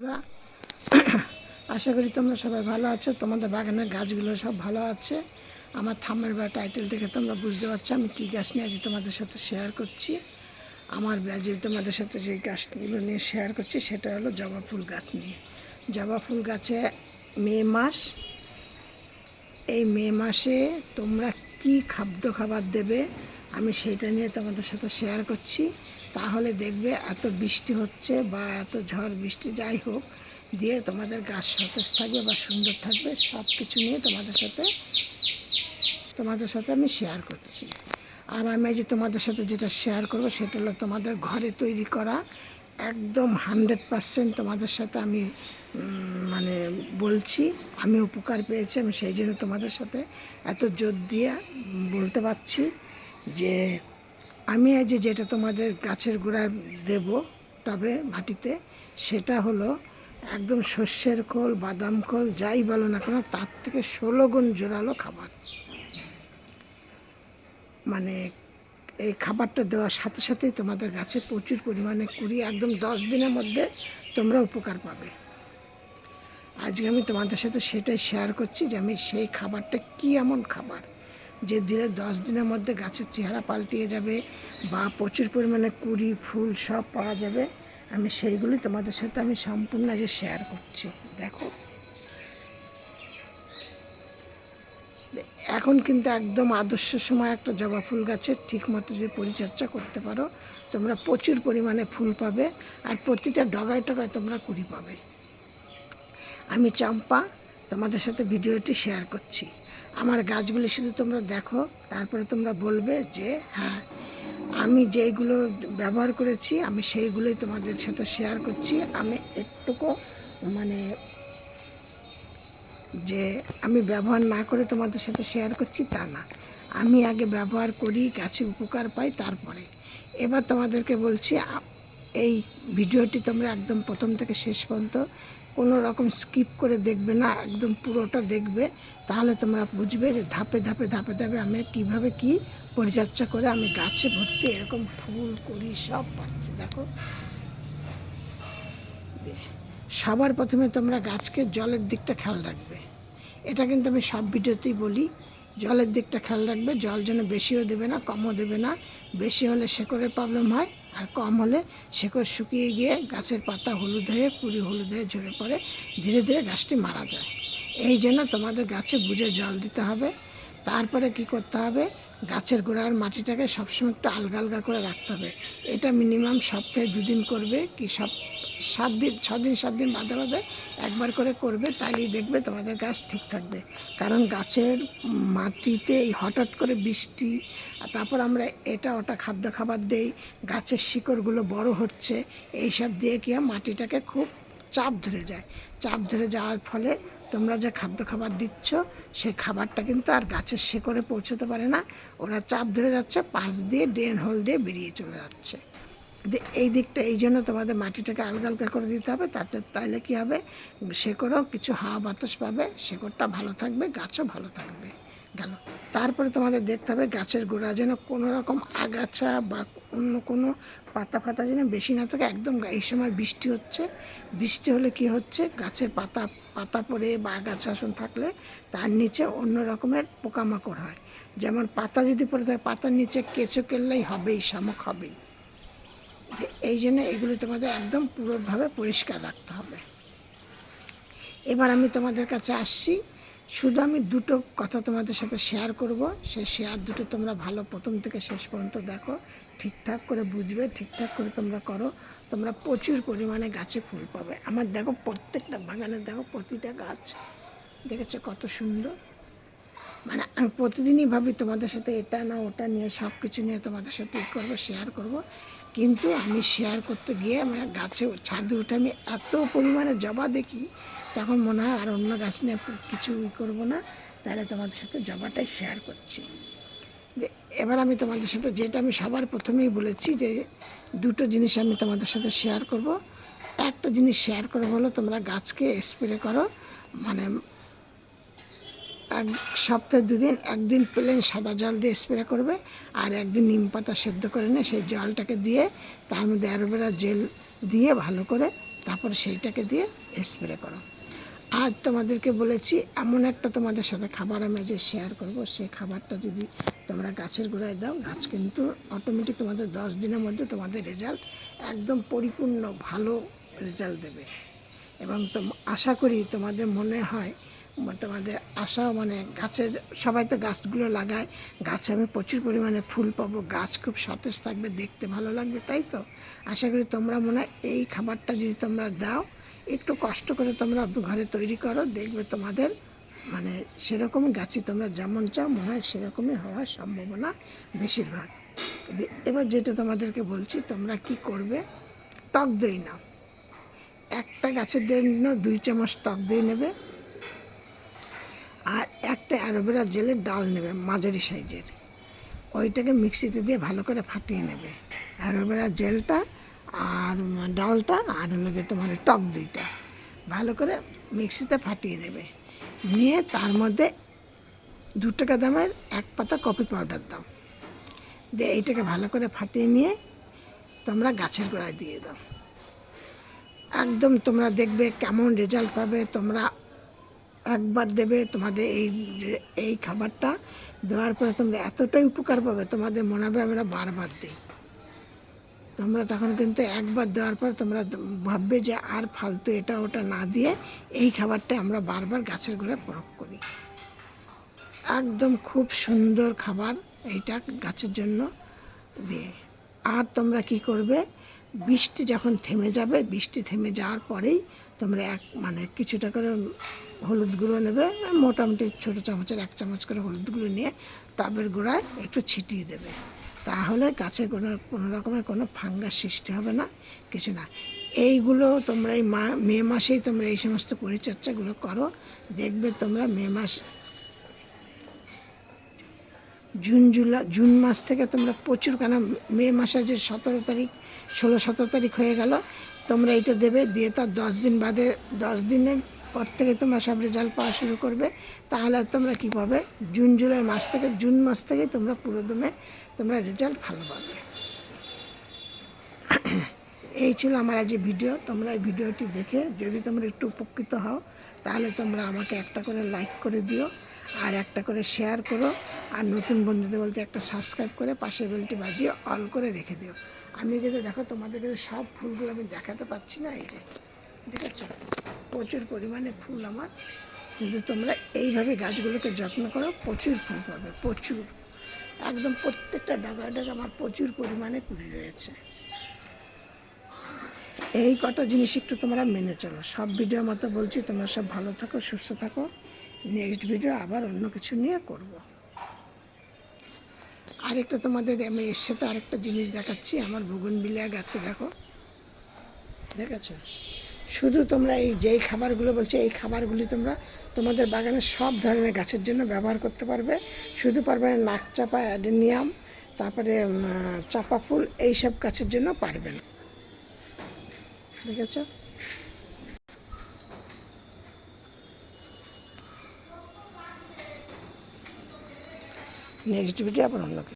তোমরা আশা করি তোমরা সবাই ভালো আছো। তোমাদের বাগানের গাছগুলো সব ভালো আছে। আমার থাম্বনেল বা টাইটেল দেখে তোমরা বুঝতে পারছো আমি কী গাছ নিয়ে আজ তোমাদের সাথে শেয়ার করছি। আমার যে তোমাদের সাথে যে গাছগুলো নিয়ে শেয়ার করছি সেটা হলো জবা ফুল গাছ নিয়ে। জবা ফুল গাছে মে মাস, এই মে মাসে তোমরা কি খাবার দেবে আমি সেইটা নিয়ে তোমাদের সাথে শেয়ার করছি। তাহলে দেখবে এত বৃষ্টি হচ্ছে বা এত ঝড় বৃষ্টি যাই হোক দিয়ে তোমাদের গাছ সতেজ থাকবে বা সুন্দর থাকবে, সব কিছু নিয়ে তোমাদের সাথে আমি শেয়ার করছি। আর আমি যে তোমাদের সাথে যেটা শেয়ার করব সেটা হলো তোমাদের ঘরে তৈরি করা একদম 100% তোমাদের সাথে আমি মানে বলছি। আমি উপকার পেয়েছি, আমি সেই জন্য তোমাদের সাথে এত জোর দিয়ে বলতে পারছি যে আমি যেটা তোমাদের গাছের গোড়ায় দেব টবে মাটিতে, সেটা হলো একদম সর্ষের খোল, বাদাম খোল যাই বলো না কেন তার থেকে 16 গুণ জোরালো খাবার। মানে এই খাবারটা দেওয়ার সাথে সাথেই তোমাদের গাছে প্রচুর পরিমাণে কুড়ি, একদম 10 দিনের মধ্যে তোমরা উপকার পাবে। আজকে আমি তোমাদের সাথে সেটাই শেয়ার করছি যে আমি সেই খাবারটা কি এমন খাবার যে দিলে 10 দিনের মধ্যে গাছের চেহারা পাল্টিয়ে যাবে বা প্রচুর পরিমাণে কুড়ি ফুল সব পাওয়া যাবে। আমি সেইগুলি তোমাদের সাথে আমি সম্পূর্ণ যে শেয়ার করছি। দেখো এখন কিন্তু একদম আদর্শ সময় একটা জবা ফুল গাছের ঠিকমতো যদি পরিচর্যা করতে পারো তোমরা প্রচুর পরিমাণে ফুল পাবে আর প্রতিটা ডগায় ডগায় তোমরা কুড়ি পাবে। আমি চম্পা তোমাদের সাথে ভিডিওটি শেয়ার করছি। আমার গাছগুলি শুধু তোমরা দেখো, তারপরে তোমরা বলবে যে হ্যাঁ আমি যেইগুলো ব্যবহার করেছি আমি সেইগুলোই তোমাদের সাথে শেয়ার করছি। আমি একটুকু মানে যে আমি ব্যবহার না করে তোমাদের সাথে শেয়ার করছি তা না, আমি আগে ব্যবহার করি, গাছে উপকার পাই, তারপরে এবার তোমাদেরকে বলছি এই ভিডিওটি তোমরা একদম প্রথম থেকে শেষ পর্যন্ত কোনো রকম স্কিপ করে দেখবে না, একদম পুরোটা দেখবে। তাহলে তোমরা বুঝবে যে ধাপে ধাপে ধাপে ধাপে আমি কীভাবে কি পরিচর্যা করে আমি গাছে ভর্তি এরকম ফুল করি সব পাচ্ছি। দেখো সবার প্রথমে তোমরা গাছকে জলের দিকটা খেয়াল রাখবে। এটা কিন্তু আমি সব ভিডিওতেই বলি, জলের দিকটা খেয়াল রাখবে। জল যেন বেশিও দেবে না কমও দেবে না। বেশি হলে শেকড়ের প্রবলেম হয় আর কম হলে শেকড় শুকিয়ে গিয়ে গাছের পাতা হলুদ হয়ে কুড়ি হলুদ হয়ে ঝরে পড়ে, ধীরে ধীরে গাছটি মারা যায়। এই জন্য তোমাদের গাছে বুঝে জল দিতে হবে। তারপরে কি করতে হবে, গাছের গোড়ার মাটিটাকে সবসময় একটু আলগা আলগা করে রাখতে হবে। এটা মিনিমাম সপ্তাহে 2 দিন করবে কি 7 দিন 6 দিন 7 দিন বাদে বাদে একবার করে করবে, তাহলেই দেখবে তোমাদের গাছ ঠিক থাকবে। কারণ গাছের মাটিতে এই হঠাৎ করে বৃষ্টি, তারপর আমরা এটা ওটা খাবার দেই, গাছের শিকড়গুলো বড় হচ্ছে, এইসব দিয়ে কি মাটিটাকে খুব চাপ ধরে যায়। চাপ ধরে যাওয়ার ফলে তোমরা যে খাবার দিচ্ছ সেই খাবারটা কিন্তু আর গাছের শেকড়ে পৌঁছতে পারে না, ওরা চাপ ধরে যাচ্ছে, পাশ দিয়ে ড্রেন হোল দিয়ে বেরিয়ে চলে যাচ্ছে। এই দিকটা এই জন্য তোমাদের মাটিটাকে আলগা আলগা করে দিতে হবে, তাইলে কী হবে, শেকড়ও কিছু হাওয়া বাতাস পাবে, শেকড়টা ভালো থাকবে, গাছও ভালো থাকবে। গেল। তারপরে তোমাদের দেখতে হবে গাছের গোড়া যেন কোনো রকম আগাছা বা অন্য কোনো পাতা ফাতা যেন বেশি না থাকে। একদম এই সময় বৃষ্টি হচ্ছে, বৃষ্টি হলে কি হচ্ছে গাছের পাতা পড়ে বা আগাছা আসন থাকলে তার নিচে অন্য রকমের পোকামাকড় হয়। যেমন পাতা যদি পড়ে থাকে পাতার নিচে কেঁচো কেললেই হবেই, শামুক হবেই। এই জন্য এগুলো তোমাদের একদম পুরোভাবে পরিষ্কার রাখতে হবে। এবার আমি তোমাদের কাছে আসছি, শুধু আমি দুটো কথা তোমাদের সাথে শেয়ার করব। সেই শেয়ার দুটো তোমরা ভালো প্রথম থেকে শেষ পর্যন্ত দেখো, ঠিকঠাক করে বুঝবে, ঠিকঠাক করে তোমরা করো, তোমরা প্রচুর পরিমাণে গাছে ফুল পাবে। আমার দেখো প্রত্যেকটা বাগানে দেখো প্রতিটা গাছ দেখেছো কত সুন্দর। মানে আমি প্রতিদিনই ভাবি তোমাদের সাথে এটা না ওটা নিয়ে সব কিছু নিয়ে তোমাদের সাথে করবো, শেয়ার করব, কিন্তু আমি শেয়ার করতে গিয়ে আমি গাছে ছাদে উঠে আমি এত পরিমাণে জবা দেখি, তখন মনে হয় আর অন্য গাছ নিয়ে কিছু করবো না, তাহলে তোমাদের সাথে জবাটাই শেয়ার করছি। এবার আমি তোমাদের সাথে যেটা আমি সবার প্রথমেই বলেছি যে দুটো জিনিস আমি তোমাদের সাথে শেয়ার করব। একটা জিনিস শেয়ার করবো হলো তোমরা গাছকে স্প্রে করো, মানে সপ্তাহে 2 দিন, একদিন প্লেন সাদা জল দিয়ে স্প্রে করবে আর একদিন নিম পাতা সেদ্ধ করে নিয়ে সেই জলটাকে দিয়ে তার মধ্যে অ্যালোভেরা জেল দিয়ে ভালো করে তারপরে সেইটাকে দিয়ে স্প্রে করো। আজ তোমাদেরকে বলেছি এমন একটা তোমাদের সাথে খাবার আমি যে শেয়ার করব, সেই খাবারটা যদি তোমরা গাছের গোড়ায় দাও, গাছ কিন্তু অটোমেটিক তোমাদের 10 দিনের মধ্যে তোমাদের রেজাল্ট একদম পরিপূর্ণ ভালো রেজাল্ট দেবে। এবং আশা করি তোমাদের মনে হয় তোমাদের আশা মানে গাছের সবাই তো গাছগুলো লাগায়, গাছে আমি প্রচুর পরিমাণে ফুল পাবো, গাছ খুব সতেজ থাকবে, দেখতে ভালো লাগবে, তাই তো আশা করি তোমরা মনে হয় এই খাবারটা যদি তোমরা দাও, একটু কষ্ট করে তোমরা ঘরে তৈরি করো, দেখবে তোমাদের মানে সেরকমই গাছই তোমরা যেমন চাও মনে হয় সেরকমই হওয়ার সম্ভাবনা বেশিরভাগ। এবার যেটা তোমাদেরকে বলছি, তোমরা কি করবে, টক দই নাও, একটা গাছের জন্য 2 চামচ টক দই নেবে, আর একটা অ্যালোভেরা জেলের ডাল নেবে মাঝারি সাইজের, ওইটাকে মিক্সিতে দিয়ে ভালো করে ফাটিয়ে নেবে, অ্যালোভেরা জেলটা আর ডালটা আর হলো তোমার টক দইটা ভালো করে মিক্সিতে ফাটিয়ে নেবে, নিয়ে তার মধ্যে 2 টাকা দামের 1 পাতা কফি পাউডার দাও, দিয়ে এইটাকে ভালো করে ফাটিয়ে নিয়ে তোমরা গাছের গোড়ায় দিয়ে দাও। একদম তোমরা দেখবে কেমন রেজাল্ট পাবে। তোমরা একবার দেবে, তোমাদের এই খাবারটা দেওয়ার পরে তোমরা এতটাই উপকার পাবে, তোমাদের মনে হবে আমরা বারবার দিই। তোমরা তখন কিন্তু একবার দেওয়ার পর তোমরা ভাববে যে আর ফালতু এটা ওটা না দিয়ে এই খাবারটা আমরা বারবার গাছের গোড়ায় প্রয়োগ করি। একদম খুব সুন্দর খাবার এইটা গাছের জন্য দিয়ে। আর তোমরা কি করবে, বৃষ্টি যখন থেমে যাবে, বৃষ্টি থেমে যাওয়ার পরেই তোমরা মানে কিছুটা করে হলুদ গুঁড়ো নেবে, মোটামুটি ছোটো চামচের 1 চামচ করে হলুদ গুঁড়ো নিয়ে টবের গোড়ায় একটু ছিটিয়ে দেবে, তাহলে গাছের কোনো রকমের কোনো ফাঙ্গাস সৃষ্টি হবে না, কিছু না। এইগুলো তোমরা এই মে মাসেই তোমরা এই সমস্ত পরিচর্যাগুলো করো, দেখবে তোমরা মে মাস জুন মাস থেকে তোমরা প্রচুর, কেন মে মাসে যে 17 তারিখ 16-17 তারিখ হয়ে গেল, তোমরা এটা দেবে, দিয়ে তার 10 দিন বাদে 10 দিনের পর থেকে তোমরা সব রেজাল্ট পাওয়া শুরু করবে। তাহলে তোমরা কী পাবে, জুন মাস থেকে তোমরা পুরো দমে তোমরা রেজাল্ট ভালো পাবে। এই ছিল আমার আজ ভিডিও। তোমরা এই ভিডিওটি দেখে যদি তোমরা একটু উপকৃত হও, তাহলে তোমরা আমাকে একটা করে লাইক করে দিও, আর একটা করে শেয়ার করো, আর নতুন বন্ধুদের বলতে একটা সাবস্ক্রাইব করে পাশের বেলটি বাজিয়ে অল করে রেখে দিও। আমি কিন্তু দেখো তোমাদেরকে সব ফুলগুলো আমি দেখাতে পারছি না, এই যে দেখেছো প্রচুর পরিমাণে ফুল আমার। কিন্তু তোমরা এইভাবে গাছগুলোকে যত্ন করো, প্রচুর ফুল পাবে, প্রচুর, একদম প্রত্যেকটা ডাগায় আমার প্রচুর পরিমাণে কুড়ি রয়েছে। এই কটা জিনিস একটু তোমরা মেনে চলো। সব ভিডিও মতো বলছি, তোমরা সব ভালো থাকো, সুস্থ থাকো। নেক্সট ভিডিও আবার অন্য কিছু নিয়ে করব। আরেকটা তোমাদের আমি এর সাথে আরেকটা জিনিস দেখাচ্ছি, আমার বুগনভিলিয়া গাছে দেখো, দেখেছো, শুধু তোমরা এই যেই খাবারগুলো বলছো, এই খাবারগুলি তোমরা তোমাদের বাগানের সব ধরনের গাছের জন্য ব্যবহার করতে পারবে, শুধু পারবে না নাকচাপা, অ্যাডেনিয়াম, তারপরে চাপা ফুল, এইসব গাছের জন্য পারবে না, দেখেছো। নেক্সট ভিডিও আবার অন্য